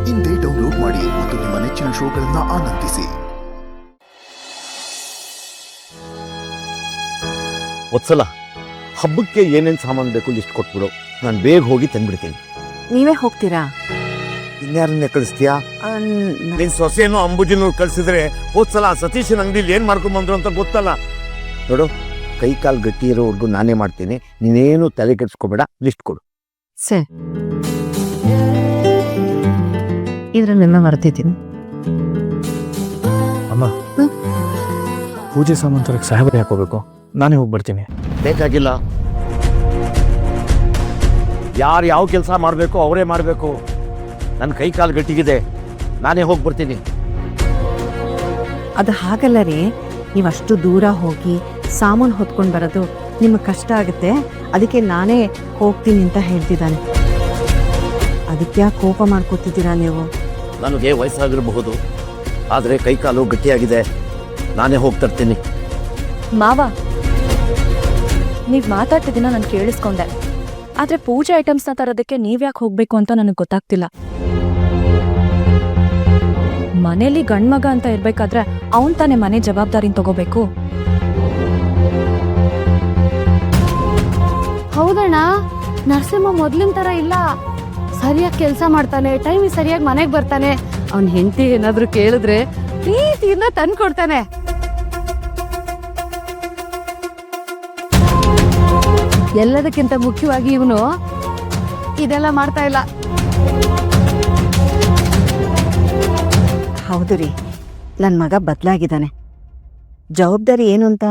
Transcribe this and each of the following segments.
ಇಂದೇ ಡೌನ್ಲೋಡ್ ಮಾಡಿ ಮತ್ತು ನಿಮ್ಮ ನೆಚ್ಚಿನ ಶೋಗಳನ್ನು ಆನಂದಿಸಿ. ಒತ್ಸಲ ಹಬ್ಬಕ್ಕೆ ಏನೇನು ಸಾಮಾನು ಬೇಕು ಲಿಸ್ಟ್ ಕೊಟ್ಬಿಡು, ನಾನು ಬೇಗ ಹೋಗಿ ತಂದ್ಬಿಡ್ತೀನಿ. ನೀವೇ ಹೋಗ್ತೀರಾ? ಇನ್ಯಾರನ್ನೇ ಕಳಿಸ್ತೀಯಾ? ನಿನ್ ಸೊಸೆನೋ ಅಂಬುಜಿನೂ ಕಳ್ಸಿದ್ರೆ ಹೋದ್ಸಲ ಸತೀಶನ ಅಂಗಡಿಲಿ ಏನ್ ಮಾಡ್ಕೊಂಬಂದ್ರು ಅಂತ ಗೊತ್ತಲ್ಲ. ನೋಡು, ಕೈ ಕಾಲು ಗಟ್ಟಿ ಇರೋವರೆಗೂ ನಾನೇ ಮಾಡ್ತೀನಿ, ನೀನೇನು ತಲೆ ಕೆಡಿಸ್ಕೋಬೇಡ, ಲಿಸ್ಟ್ ಕೊಡು. ಸರಿ, ಇದ್ರಲ್ಲೆಲ್ಲ ಮರ್ತಿದ್ದೀನಿ. ಅಮ್ಮ, ಪೂಜೆ ಸಾಮಾನು ತರಕ್ಕೆ ಸಾಹೇಬರೇ ಹಾಕೋಬೇಕು, ನಾನೇ ಹೋಗಿ ಬರ್ತೀನಿ. ಬೇಕಾಗಿಲ್ಲ, ಯಾರು ಯಾವ ಕೆಲಸ ಮಾಡಬೇಕು ಅವರೇ ಮಾಡಬೇಕು. ನನ್ನ ಕೈ ಕಾಲು ಗಟ್ಟಿಗಿದೆ, ನಾನೇ ಹೋಗಿ ಬರ್ತೀನಿ. ಅದು ಹಾಗಲ್ಲ ರೀ, ನೀವಷ್ಟು ದೂರ ಹೋಗಿ ಸಾಮಾನು ಹೊತ್ಕೊಂಡು ಬರೋದು ನಿಮಗೆ ಕಷ್ಟ ಆಗುತ್ತೆ. ಅದಕ್ಕೆ ನಾನೇ ಹೋಗ್ತೀನಿ ಅಂತ ಹೇಳ್ತಿದ್ದಾನೆ. ಅದಕ್ಕೆ ಯಾಕೆ ಕೋಪ ಮಾಡ್ಕೋತಿದ್ದೀರಾ ನೀವು? ನನಗೆ ವಯಸ್ಸಾಗಿರಬಹುದು, ಆದರೆ ಕೈ ಕಾಲು ಗಟ್ಟಿಯಾಗಿದೆ, ನಾನೇ ಹೋಗಿ ತರ್ತೀನಿ. ಮಾವ, ನೀವು ಮಾತಾಡ್ತಿದ್ದೀನ ನಾನು ಕೇಳಿಸ್ಕೊಂಡೆ, ಆದರೆ ಪೂಜೆ ಐಟಮ್ಸ್ನ ತರೋದಕ್ಕೆ ನೀವ್ಯಾಕೆ ಹೋಗ್ಬೇಕು ಅಂತ ನನಗೆ ಗೊತ್ತಾಗ್ತಿಲ್ಲ. ಮನೇಲಿ ಗಂಡ್ಮಗ ಅಂತ ಇರ್ಬೇಕಾದ್ರೆ ಅವನ್ ತಾನೇ ಮನೆ ಜವಾಬ್ದಾರಿನ ತಗೋಬೇಕು. ಹೌದಣ್ಣ, ನರಸಿಂಹ ಮೊದ್ಲಿನ ತರ ಇಲ್ಲ. ಸರಿಯಾಗಿ ಕೆಲಸ ಮಾಡ್ತಾನೆ, ಟೈಮ್ ಸರಿಯಾಗಿ ಮನೆಗೆ ಬರ್ತಾನೆ. ಅವನ್ ಹೆಂಡತಿ ಏನಾದ್ರು ಕೇಳಿದ್ರೆ ಪ್ರೀತಿಯಿಂದ ತಂದ್ಕೊಡ್ತಾನೆ. ಎಲ್ಲದಕ್ಕಿಂತ ಮುಖ್ಯವಾಗಿ ಇವನು ಇದೆಲ್ಲ ಮಾಡ್ತಾ ಇಲ್ಲ. ಹೌದು ರೀ, ನನ್ನ ಮಗ ಬದಲಾಗಿದ್ದಾನೆ. ಜವಾಬ್ದಾರಿ ಏನು ಅಂತ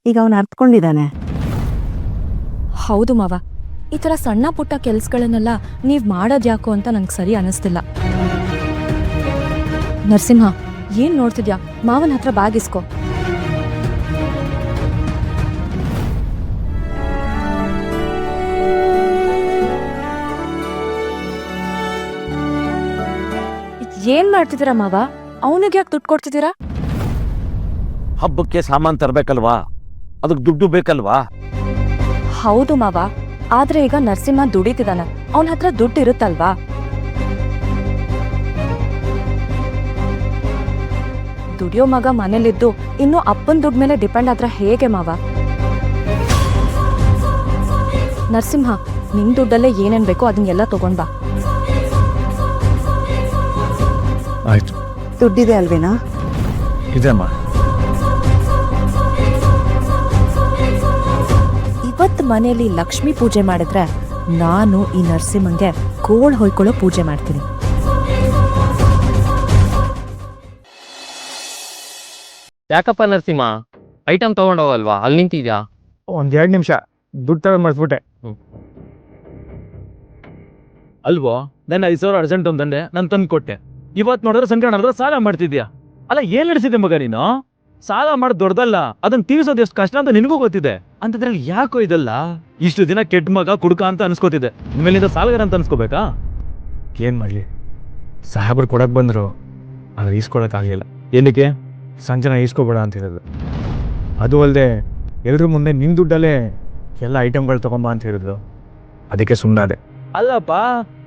ಈಗ ಅವನು ಅರ್ಥಕೊಂಡಿದ್ದಾನೆ. ಹೌದು ಮಾವ, ಈ ಥರ ಸಣ್ಣ ಪುಟ್ಟ ಕೆಲ್ಸಗಳನ್ನೆಲ್ಲ ನೀವ್ ಮಾಡೋದ್ ಯಾಕೋ ಅಂತ ನಂಗೆ ಸರಿ ಅನಿಸ್ತಿಲ್ಲ. ನರಸಿಂಹ, ಏನ್ ನೋಡ್ತಿದ್ಯಾ? ಮಾವನ ಹತ್ರ ಬಾಗಿಸ್ಕೊ. ಏನ್ ಮಾಡ್ತಿದ್ದೀರಾ ಮಾವ? ಅವನಿಗೆ ಯಾಕೆ ದುಡ್ಡು ಕೊಡ್ತಿದ್ದೀರಾ? ಹಬ್ಬಕ್ಕೆ ಸಾಮಾನು ತರಬೇಕಲ್ವಾ, ಅದಕ್ಕೆ ದುಡ್ಡು ಬೇಕಲ್ವಾ? ಹೌದು ಮಾವ, ಆದ್ರೆ ಈಗ ನರಸಿಂಹ ದುಡಿತಿದ್ದಾನೆ, ಅವನ ಹತ್ರ ದುಡ್ಡು ಇರುತ್ತಲ್ವಾ? ದುಡಿಯೋ ಮಗ ಮನೇಲಿದ್ದು ಇನ್ನು ಅಪ್ಪನ ದುಡ್ಡು ಮೇಲೆ ಡಿಪೆಂಡ್ ಆದ್ರೆ ಹೇಗೆ ಮಾವ? ನರಸಿಂಹ, ನಿನ್ ದುಡ್ಡಲ್ಲೇ ಏನೇನ್ ಬೇಕೋ ಅದನ್ನೆಲ್ಲ ತಗೊಂಡ್ ಬಾ. ಆಯ್ತು, ದುಡ್ಡಿದೆ ಅಲ್ವೇನಾ? ಇದೆ ಅಮ್ಮ. ಇವತ್ತು ಮನೆಯಲ್ಲಿ ಲಕ್ಷ್ಮೀ ಪೂಜೆ ಮಾಡಿದ್ರೆ ನಾನು ಈ ನರಸಿಂಹಂಗೆ ಗೋಳ್ ಹೊಯ್ಕೊಳ್ಳೋ ಪೂಜೆ ಮಾಡ್ತೀನಿ. ಯಾಕಪ್ಪ ನರಸಿಂಹ, ಐಟಮ್ ತಗೊಂಡೋಗಲ್ವಾ? ಅಲ್ಲಿ ನಿಂತಿದ್ಯಾ? 2 ನಿಮಿಷ, ದುಡ್ಡು ತಗೊಂಡು ಮಾಡಿಸ್ಬಿಟ್ಟೆ. ಅಲ್ವೋ, ನನ್ನ 5,000 ಅರ್ಜೆಂಟ್ ಅಂತಂದೆ, ನಾನು ತಂದು ಕೊಟ್ಟೆ. ಇವತ್ತು ನೋಡಿದ್ರೆ ಸಂಕ್ರಾಂತಿ ನಡೆದ್ರೆ ಸಾಲ ಮಾಡ್ತಿದ್ಯಾ? ಅಲ್ಲ, ಏನ್ ನಡೆಸಿದೆ ಮಗ ನೀನು? ಸಾಲ ಮಾಡಿ ದೊಡ್ಡದಲ್ಲ, ಅದನ್ನ ತೀರಿಸೋದು ಎಷ್ಟು ಕಷ್ಟ ಅಂತ ನಿನಗೂ ಗೊತ್ತಿದೆ. ಅಂತದ್ರಲ್ಲಿ ಯಾಕೋ ಇದಲ್ಲ? ಇಷ್ಟು ದಿನ ಕೆಟ್ಟ ಮಗ ಕುಡ್ಕ ಅಂತ ಅನ್ಸ್ಕೋತಿದ್ದೆ, ಇನ್ಮೇಲಿಂದ ಸಾಲಗಾರ ಅಂತ ಅನ್ಸ್ಕೋಬೇಕಾ? ಏನು ಮಾಡಲಿ, ಸಾಹೇಬರು ಕೊಡಕ್ಕೆ ಬಂದರು, ಆದರೆ ಈಸ್ಕೊಳಕ್ಕಾಗಲಿಲ್ಲ. ಏನಕ್ಕೆ? ಸಂಜೆನ ಈಸ್ಕೊಬೇಡ ಅಂತ ಹೇಳಿದ್ರು. ಅದು ಅಲ್ಲದೆ ಎಲ್ಲರ ಮುಂದೆ ನಿನ್ನ ದುಡ್ಡಲ್ಲೇ ಎಲ್ಲ ಐಟಮ್ಗಳು ತೊಗೊಂಬ ಅಂತ ಹೇಳಿದ್ರು. ಅದಕ್ಕೆ ಸುಮ್ಮನಾದೆ. ಅಲ್ಲಪ್ಪ,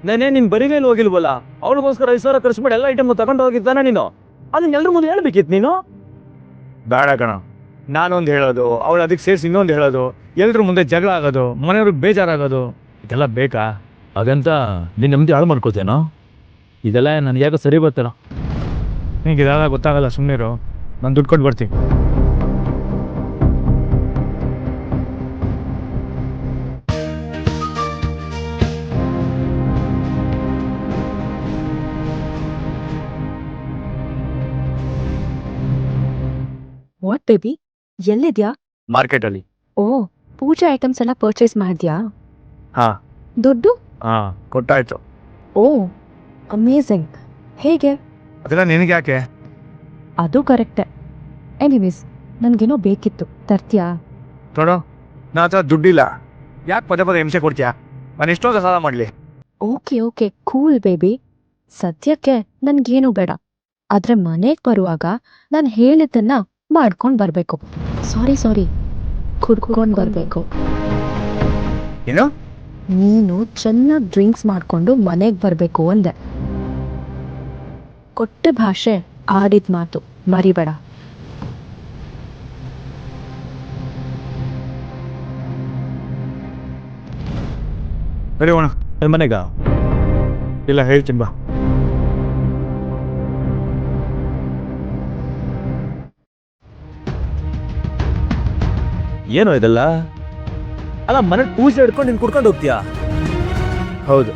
ನಾನೇ ನಿನ್ ಬರಿಗೈಲಿ ಹೋಗಿಲ್ವಲ್ಲ, ಅವ್ರಿಗೋಸ್ಕರ 5,000 ಖರ್ಚು ಮಾಡಿ ಎಲ್ಲ ಐಟಮ್ ತಗೊಂಡು ಹೋಗಿದ್ದಾನೆ ನೀನು. ಅದನ್ನ ಎಲ್ರ ಮುಂದೆ ಹೇಳ್ಬೇಕಿತ್ತು ನೀನು. ಬೇಡ ಕಣ, ನಾನೊಂದು ಹೇಳೋದು, ಅವಳು ಅದಕ್ಕೆ ಸೇರಿಸಿ ಇನ್ನೊಂದು ಹೇಳೋದು, ಎಲ್ಲರ ಮುಂದೆ ಜಗಳ ಆಗೋದು, ಮನೆಯವ್ರಿಗೆ ಬೇಜಾರಾಗೋದು, ಇದೆಲ್ಲ ಬೇಕಾ? ಹಾಗಂತ ನೀನು ನೆಮ್ಮದಿ ಹಾಳು ಮಾಡ್ಕೋತೇನೋ? ಇದೆಲ್ಲ ನನಗೆ ಯಾಕೋ ಸರಿ ಬರ್ತಾರ. ನಿನಗೆ ಇದೆಲ್ಲ ಗೊತ್ತಾಗಲ್ಲ, ಸುಮ್ಮನಿರು, ನಾನು ದುಡ್ಡು ಕೊಟ್ಟು ಬರ್ತೀನಿ. ವಾಟ್ ಬೇಬಿ, ಎಲ್ಲಿದ್ಯಾ? ಮಾರ್ಕೆಟಲ್ಲಿ. ಓ, ಪೂಜೆ ಐಟಮ್ಸ್ ಎಲ್ಲ ಪರ್ಚೇಸ್ ಮಾಡಿದ್ಯಾ? ಹಾಂ. ದುಡ್ಡು? ಹಾಂ, ಕೊಟ್ಟಾಯ್ತು. ಓ, ಅಮೇಝಿಂಗ್. ಹೇಗೆ? ಅದೆಲ್ಲ ನಿನಗೆ ಯಾಕೆ? ಅದು ಕರೆಕ್ಟೆ. ಎನಿವೇಸ್, ನನಗೇನೋ ಬೇಕಿತ್ತು, ತರ್ತೀಯಾ? ನೋಡು, ನನ್ನ ಹತ್ರ ದುಡ್ಡಿಲ್ಲ, ಯಾಕೆ ಪದೇ ಪದೇ ಹಿಂಸೆ ಕೊಡ್ತೀಯಾ? ನಾನು ಎಷ್ಟೊಂದು ಸಾಲ ಮಾಡಲಿ? Okay okay, cool baby. ಸದ್ಯಕ್ಕೆ ನನ್ಗೇನು ಬೇಡ, ಆದ್ರೆ ಮನೆಗೆ ಬರುವಾಗ ನಾನು ಹೇಳಿದ್ದನ್ನ ಮಾಡ್ಕೊಂಡು ಬರಬೇಕು. ಸಾರಿ, ಕುಡ್ಕೊಂಡು ಬರಬೇಕು. ಏನು? ನೀನು ಚೆನ್ನಾಗಿ ಡ್ರಿಂಕ್ಸ್ ಮಾಡಿಕೊಂಡು ಮನೆಗೆ ಬರಬೇಕು ಅಂದೆ. ಕೊಟ್ಟ ಭಾಷೆ ಆಡಿದ ಮಾತು ಮರಿಬೇಡ. ಸರಿ ಹೋಣ ಮನೆಗ ಇಲ್ಲ ಹೇಳ್ತೀನಿ ಬಾ. ಏನೋ ಇದೆಲ್ಲ? ಅಲ್ಲ ಮನೆ ಪೂಜೆ ಹಿಡ್ಕೊಂಡು ನೀನು ಕುಡ್ಕೊಂಡು ಹೋಗ್ತೀಯಾ? ಹೌದು,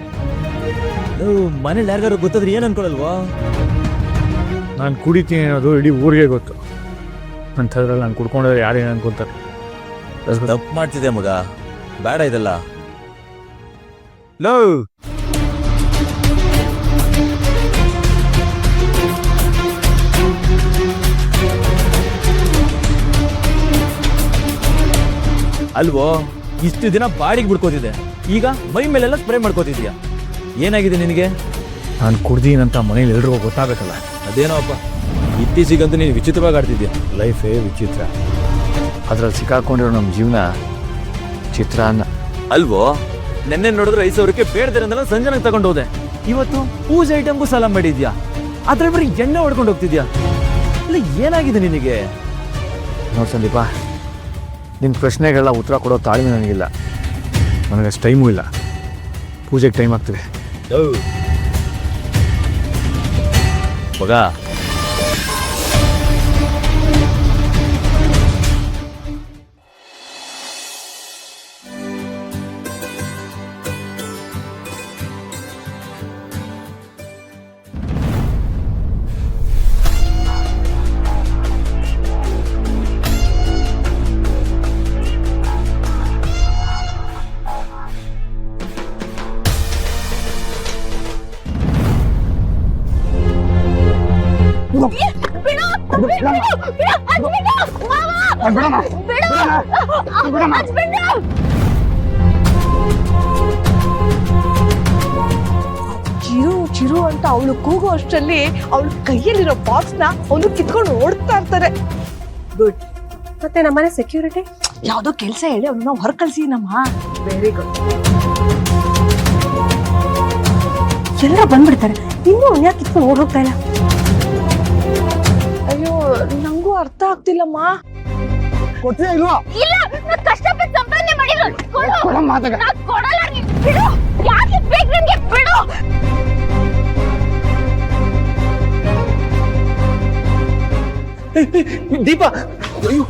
ಮನೇಲಿ ಯಾರಿಗಾರು ಗೊತ್ತಾದ್ರೆ ಏನು ಅನ್ಕೊಳಲ್ವಾ? ನಾನು ಕುಡಿತೀನಿ ಅನ್ನೋದು ಇಡೀ ಊರಿಗೆ ಗೊತ್ತು. ಅಂಥದ್ರಲ್ಲಿ ನಾನು ಕುಡ್ಕೊಂಡ್ರೆ ಯಾರೇನು ಅನ್ಕೊತಾರೆ. ತಪ್ಪು ಮಾಡ್ತಿದ್ದೆ ಮಗ, ಬೇಡ ಇದೆಲ್ಲ. ಲೋ ಅಲ್ವೋ, ಇಷ್ಟು ದಿನ ಬಾಡಿಗೆ ಬಿಡ್ಕೋತಿದ್ದೆ, ಈಗ ಮೈ ಮೇಲೆಲ್ಲ ಸ್ಪ್ರೇ ಮಾಡ್ಕೋತಿದ್ಯಾ. ಏನಾಗಿದೆ ನಿನಗೆ? ನಾನು ಕುಡ್ದೀನಂತ ಮನೇಲಿ ಎಲ್ರಿಗೂ ಗೊತ್ತಾಗಬೇಕಲ್ಲ. ಅದೇನೋಪ್ಪ, ಇತ್ತೀಚೆಗಂತೂ ನೀನು ವಿಚಿತ್ರವಾಗಿ ಆಡ್ತಿದ್ಯಾ. ಲೈಫೇ ವಿಚಿತ್ರ, ಅದ್ರಲ್ಲಿ ಸಿಕ್ಕಾಕೊಂಡಿರೋ ನಮ್ಮ ಜೀವನ ಚಿತ್ರಾನ್ನ. ಅಲ್ವೋ, ನೆನ್ನೆ ನೋಡಿದ್ರೆ 5,000ಕ್ಕೆ ಬೇಡದಿರಂದೆಲ್ಲ ಸಂಜೆನಾಗ ತಗೊಂಡು ಹೋದೆ. ಇವತ್ತು ಪೂಜೆ ಐಟಮ್ಗೂ ಸಾಲ ಮಾಡಿದ್ಯಾ, ಅದ್ರ ಬರೀ ಎಣ್ಣೆ ಹೊಡ್ಕೊಂಡು ಹೋಗ್ತಿದ್ಯಾ. ಇಲ್ಲ ಏನಾಗಿದೆ ನಿನಗೆ? ನೋಡಿ ಸಂದೀಪ, ನಿನ್ನ ಪ್ರಶ್ನೆಗೆಲ್ಲ ಉತ್ತರ ಕೊಡೋ ತಾಳ್ಮೆ ನನಗಿಲ್ಲ. ನನಗಷ್ಟು ಟೈಮೂ ಇಲ್ಲ. ಪೂಜೆಗೆ ಟೈಮ್ ಆಗ್ತದೆ. ಮಗ, ಚಿರು ಚಿರು ಅಂತ ಅವಳು ಕೂಗೋ ಅಷ್ಟರಲ್ಲಿ ಅವಳು ಕೈಯಲ್ಲಿರೋ ಬಾಕ್ಸ್ ನ ಅವನು ಕಿತ್ಕೊಂಡು ಓಡ್ತಾ ಇರ್ತಾರೆ. ಗುಡ್. ಮತ್ತೆ ನಮ್ಮನೆ ಸೆಕ್ಯೂರಿಟಿ ಯಾವ್ದೋ ಕೆಲಸ ಹೇಳಿ ಅವ್ರನ್ನ ಹೊರ ಕಳ್ಸಿ ನಮ್ಮ. Very good. ಎಲ್ಲ ಬಂದ್ಬಿಡ್ತಾರೆ, ಇನ್ನೂ ಅವ್ನು ಯಾಕೆ ಕಿತ್ಕೊಂಡು ಓಡ್ ಹೋಗ್ತಾ ಇಲ್ಲ? ಅಯ್ಯೋ, ನಂಗೂ ಅರ್ಥ ಆಗ್ತಿಲ್ಲಮ್ಮ. ಕೊಟ್ಟೇ ಇಲ್ವಾ? ಇಲ್ಲ, ನಾನು ಕಷ್ಟಪಟ್ಟು ಸಂಪಾದನೆ ಮಾಡಿರೋದು. ನಾನು ಕೊಡಲ್ಲ, ನೀನು ಬಿಡು. ಯಾಕೆ ಬೇಕು ನನಗೆ? ಬಿಡು. ದೀಪ, ಅಯ್ಯೋ.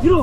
ಇರು.